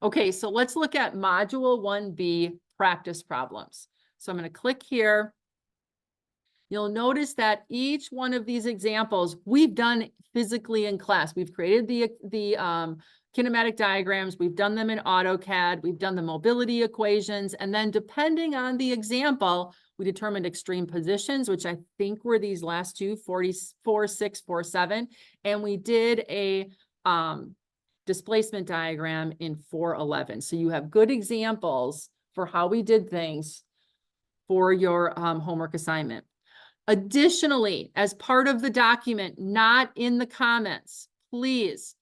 Okay, so let's look at Module 1B practice problems. So I'm going to click here. You'll notice that each one of these examples we've done physically in class. We've created the kinematic diagrams. We've done them in AutoCAD. We've done the mobility equations. And then depending on the example, we determined extreme positions, which I think were these last two, 44, 6, 4, 7. And we did a displacement diagram in 411. So you have good examples for how we did things for your homework assignment. Additionally, as part of the document, not in the comments, please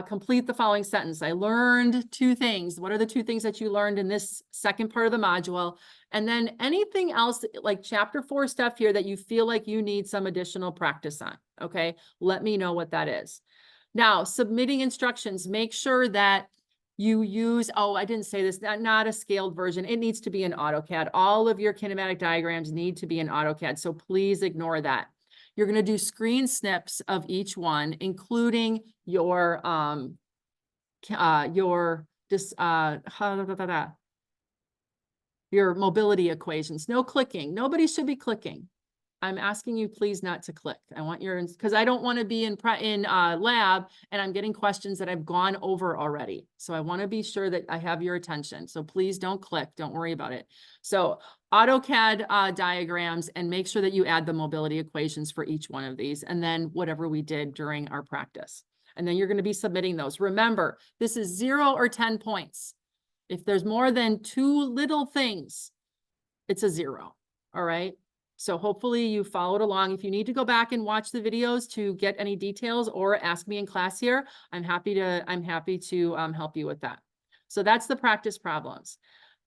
complete the following sentence. I learned 2 things. What are the 2 things that you learned in this second part of the module? And then anything else like chapter 4 stuff here that you feel like you need some additional practice on. Okay, let me know what that is. Now, submitting instructions, make sure that you use, oh, I didn't say this, not a scaled version. It needs to be in AutoCAD. All of your kinematic diagrams need to be in AutoCAD. So please ignore that. You're going to do screen snips of each one, including your mobility equations. No clicking. Nobody should be clicking. I'm asking you please not to click. I want your, because I don't want to be in lab and I'm getting questions that I've gone over already. So I want to be sure that I have your attention. So please don't click. Don't worry about it. So AutoCAD diagrams, and make sure that you add the mobility equations for each one of these, and then whatever we did during our practice. And then you're going to be submitting those. Remember, this is 0 or 10 points. If there's more than 2 little things, it's a 0. All right. So hopefully you followed along. If you need to go back and watch the videos to get any details or ask me in class here, I'm happy to help you with that. So that's the practice problems.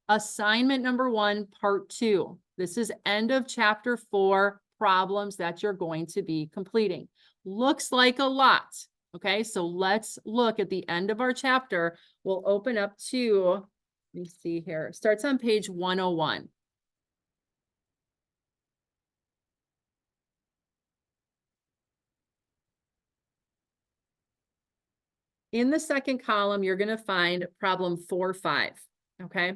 Assignment number 1, part 2. This is end of chapter 4 problems that you're going to be completing. Looks like a lot. Okay, so let's look at the end of our chapter. We'll open up to, let me see here, starts on page 101. In the second column, you're going to find problem 4.5. Okay.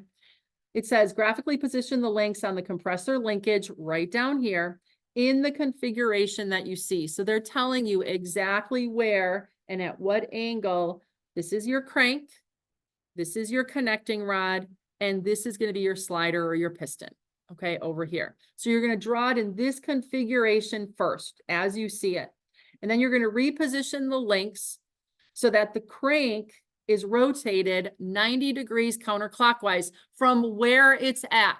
It says graphically position the links on the compressor linkage right down here in the configuration that you see. So they're telling you exactly where and at what angle. This is your crank. This is your connecting rod. And this is going to be your slider or your piston. Okay, over here. So you're going to draw it in this configuration first as you see it. And then you're going to reposition the links so that the crank is rotated 90 degrees counterclockwise from where it's at,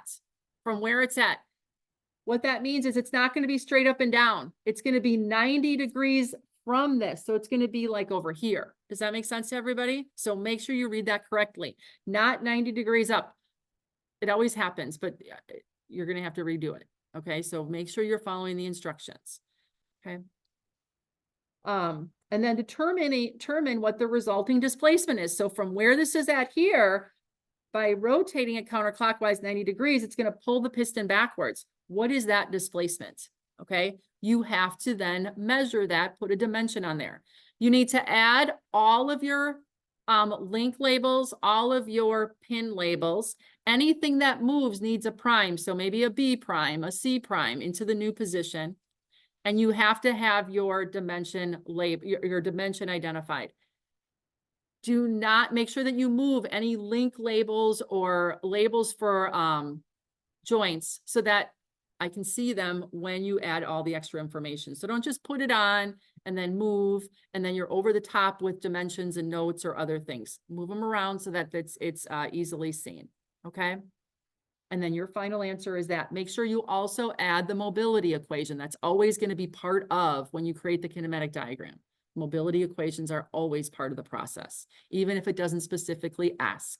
What that means is it's not going to be straight up and down. It's going to be 90 degrees from this. So it's going to be like over here. Does that make sense to everybody? So make sure you read that correctly. Not 90 degrees up. It always happens, but you're going to have to redo it. Okay. So make sure you're following the instructions. Okay. And then determine what the resulting displacement is. So from where this is at here, by rotating it counterclockwise 90 degrees, it's going to pull the piston backwards. What is that displacement? Okay. You have to then measure that, put a dimension on there. You need to add all of your link labels, all of your pin labels. Anything that moves needs a prime. So maybe a B prime, a C prime into the new position. And you have to have your dimension label, your dimension identified. Do not make sure that you move any link labels or labels for joints so that I can see them when you add all the extra information. So don't just put it on and then move, and then you're over the top with dimensions and notes or other things. Move them around so that it's easily seen. Okay. And then your final answer is that. Make sure you also add the mobility equation. That's always going to be part of when you create the kinematic diagram. Mobility equations are always part of the process, even if it doesn't specifically ask.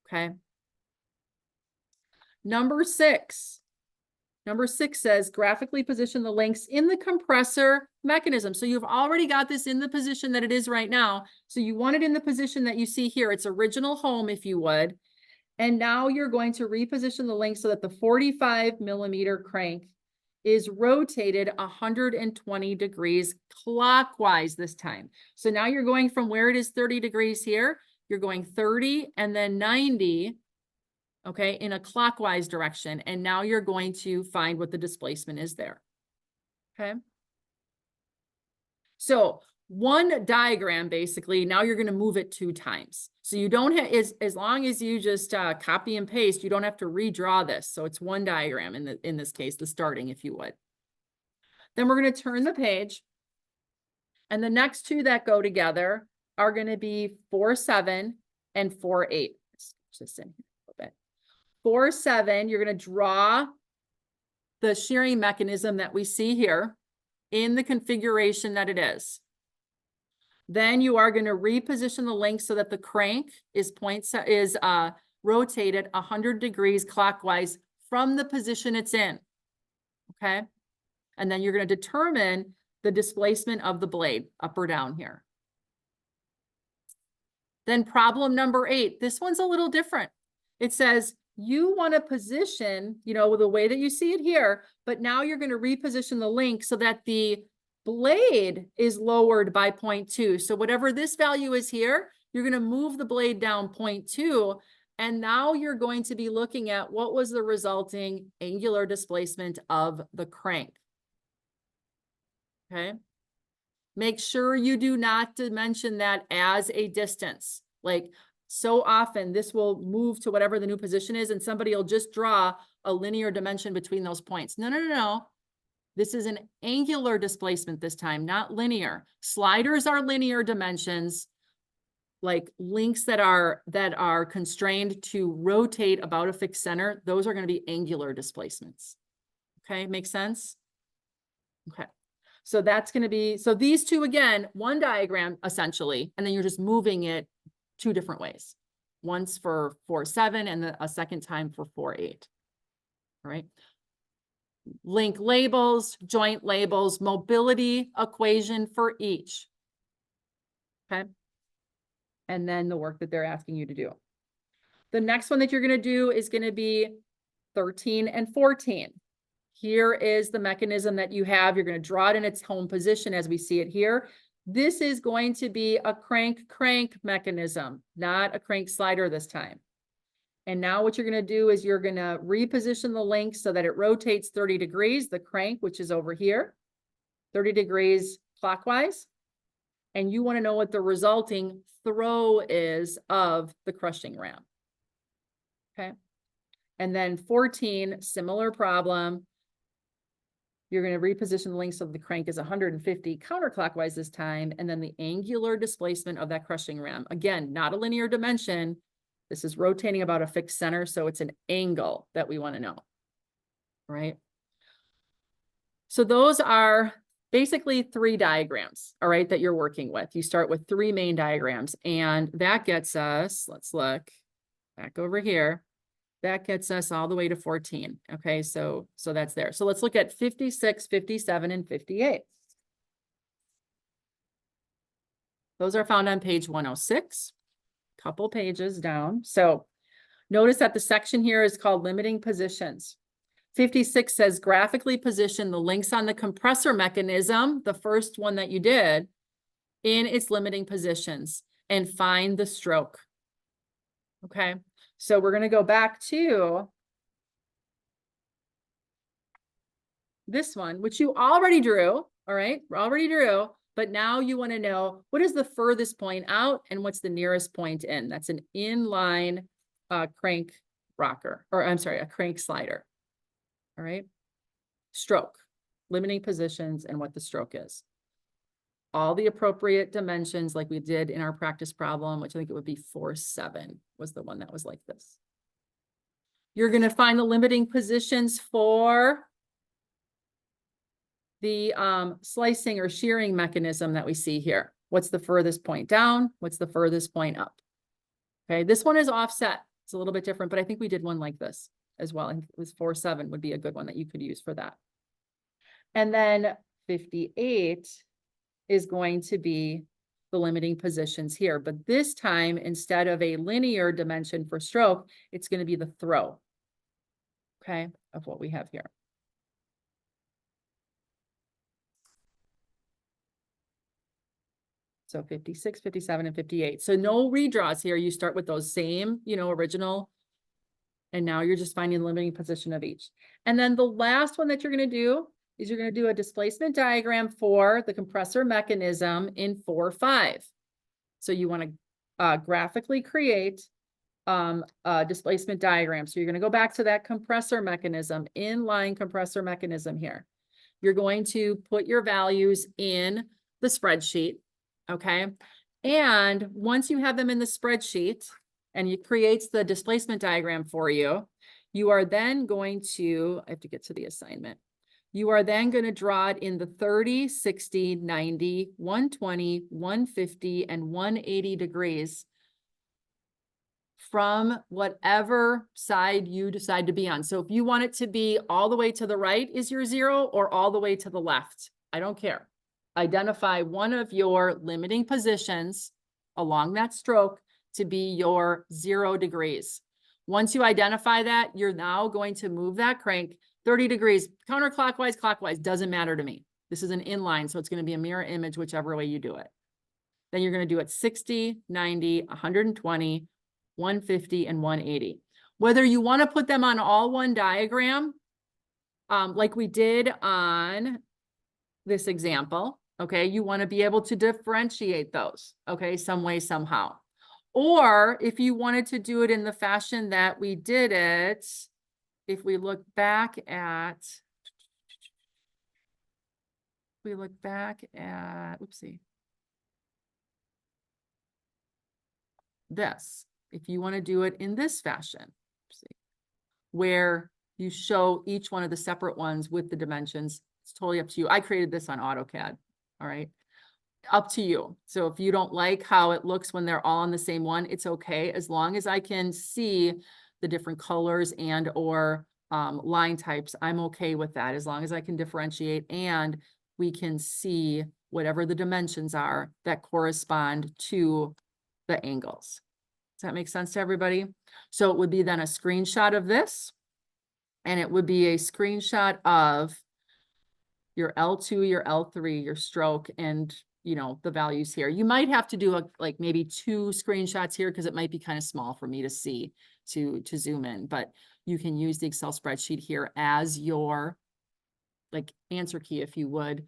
Okay. Number 6. Number 6 says graphically position the links in the compressor mechanism. So you've already got this in the position that it is right now. So you want it in the position that you see here. Its original home, if you would. And now you're going to reposition the link so that the 45 millimeter crank is rotated 120 degrees clockwise this time. So now you're going from where it is 30 degrees here, you're going 30 and then 90, okay, in a clockwise direction. And now you're going to find what the displacement is there. Okay. So one diagram, basically, now you're going to move it 2 times. So you don't have, as long as you just copy and paste, you don't have to redraw this. So it's one diagram in this case, the starting, if you would. Then we're going to turn the page. And the next 2 that go together are going to be 4-7 and 4-8. Just in here a little bit. 4-7, you're going to draw the shearing mechanism that we see here in the configuration that it is. Then you are going to reposition the link so that the crank is rotated 100 degrees clockwise from the position it's in. Okay. And then you're going to determine the displacement of the blade up or down here. Then problem number 8, this one's a little different. It says you want to position, you know, the way that you see it here, but now you're going to reposition the link so that the blade is lowered by 0.2. So whatever this value is here, you're going to move the blade down 0.2. And now you're going to be looking at what was the resulting angular displacement of the crank. Okay. Make sure you do not dimension that as a distance. Like so often this will move to whatever the new position is and somebody will just draw a linear dimension between those points. No, no, no, no. This is an angular displacement this time, not linear. Sliders are linear dimensions, like links that are constrained to rotate about a fixed center. Those are going to be angular displacements. Okay, make sense? Okay. So that's going to be, so these 2, again, one diagram essentially, and then you're just moving it 2 different ways. Once for 4-7 and a second time for 4-8. All right. Link labels, joint labels, mobility equation for each. Okay. And then the work that they're asking you to do. The next one that you're going to do is going to be 13 and 14. Here is the mechanism that you have. You're going to draw it in its home position as we see it here. This is going to be a crank mechanism, not a crank slider this time. And now what you're going to do is you're going to reposition the link so that it rotates 30 degrees, the crank, which is over here, 30 degrees clockwise. And you want to know what the resulting throw is of the crushing ram. Okay. And then 14, similar problem. You're going to reposition the link so the crank is 150 counterclockwise this time. And then the angular displacement of that crushing ram. Again, not a linear dimension. This is rotating about a fixed center. So it's an angle that we want to know. Right. So those are basically 3 diagrams, all right, that you're working with. You start with 3 main diagrams, and that gets us, let's look back over here. That gets us all the way to 14. Okay, so that's there. So let's look at 56, 57, and 58. Those are found on page 106, couple pages down. So notice that the section here is called limiting positions. 56 says graphically position the links on the compressor mechanism, the first one that you did, in its limiting positions and find the stroke. Okay, so we're going to go back to this one, which you already drew. All right, already drew, but now you want to know what is the furthest point out and what's the nearest point in. That's an inline crank rocker, or I'm sorry, a crank slider. All right, stroke, limiting positions and what the stroke is. All the appropriate dimensions like we did in our practice problem, which I think it would be 4-7 was the one that was like this. You're going to find the limiting positions for the slicing or shearing mechanism that we see here. What's the furthest point down? What's the furthest point up? Okay, this one is offset. It's a little bit different, but I think we did one like this as well. I think it was 4-7 would be a good one that you could use for that. And then 58 is going to be the limiting positions here. But this time, instead of a linear dimension for stroke, it's going to be the throw, okay, of what we have here. So 56, 57, and 58. So no redraws here. You start with those same, original. And now you're just finding the limiting position of each. And then the last one that you're going to do is you're going to do a displacement diagram for the compressor mechanism in 4-5. So you want to graphically create a displacement diagram. So you're going to go back to that compressor mechanism, inline compressor mechanism here. You're going to put your values in the spreadsheet, okay? And once you have them in the spreadsheet and it creates the displacement diagram for you, you are then going to, I have to get to the assignment. You are then going to draw it in the 30, 60, 90, 120, 150, and 180 degrees from whatever side you decide to be on. So if you want it to be all the way to the right is your 0 or all the way to the left, I don't care. Identify one of your limiting positions along that stroke to be your 0 degrees. Once you identify that, you're now going to move that crank 30 degrees, counterclockwise, clockwise, doesn't matter to me. This is an inline, so it's going to be a mirror image, whichever way you do it. Then you're going to do it 60, 90, 120, 150, and 180. Whether you want to put them on all one diagram, like we did on this example, okay, you want to be able to differentiate those, okay, some way, somehow. Or if you wanted to do it in the fashion that we did it, if we look back at, oopsie, this, if you want to do it in this fashion, where you show each one of the separate ones with the dimensions, it's totally up to you. I created this on AutoCAD, all right? Up to you. So if you don't like how it looks when they're all on the same one, it's okay. As long as I can see the different colors and or line types, I'm okay with that. As long as I can differentiate and we can see whatever the dimensions are that correspond to the angles. Does that make sense to everybody? So it would be then a screenshot of this, and it would be a screenshot of your L2, your L3, your stroke, and the values here. You might have to do like maybe 2 screenshots here because it might be kind of small for me to see to zoom in, but you can use the Excel spreadsheet here as your like answer key, if you would,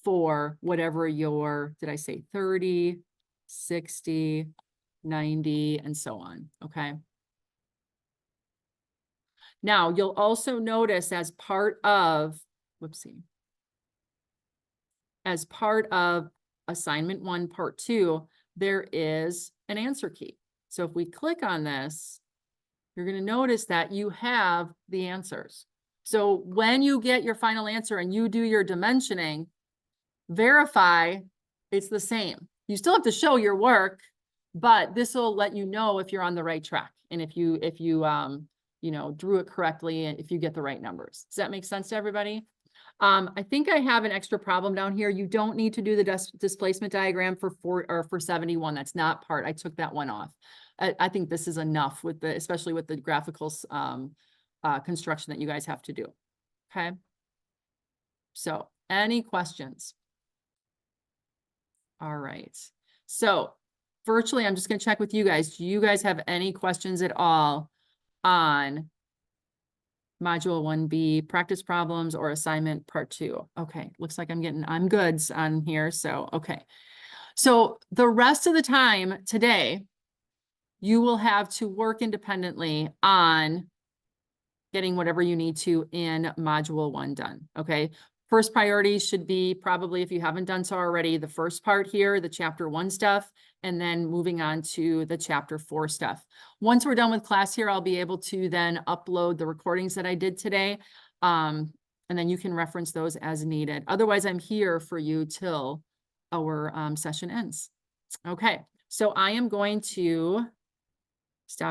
for whatever your, did I say 30, 60, 90, and so on, okay? Now, you'll also notice as part of, as part of Assignment 1, Part 2, there is an answer key. So if we click on this, you're going to notice that you have the answers. So when you get your final answer and you do your dimensioning, verify it's the same. You still have to show your work, but this will let you know if you're on the right track and if you drew it correctly and if you get the right numbers. Does that make sense to everybody? I think I have an extra problem down here. You don't need to do the displacement diagram for 71. That's not part. I took that one off. I think this is enough with especially with the graphical construction that you guys have to do. Okay. So any questions? All right. So virtually, I'm just going to check with you guys. Do you guys have any questions at all on Module 1B, practice problems, or assignment part 2? Okay, looks like I'm goods on here. So, okay. So the rest of the time today, you will have to work independently on getting whatever you need to in Module 1 done. Okay. First priority should be probably, if you haven't done so already, the first part here, the Chapter 1 stuff, and then moving on to the Chapter 4 stuff. Once we're done with class here, I'll be able to then upload the recordings that I did today, and then you can reference those as needed. Otherwise, I'm here for you till our session ends. Okay, so I am going to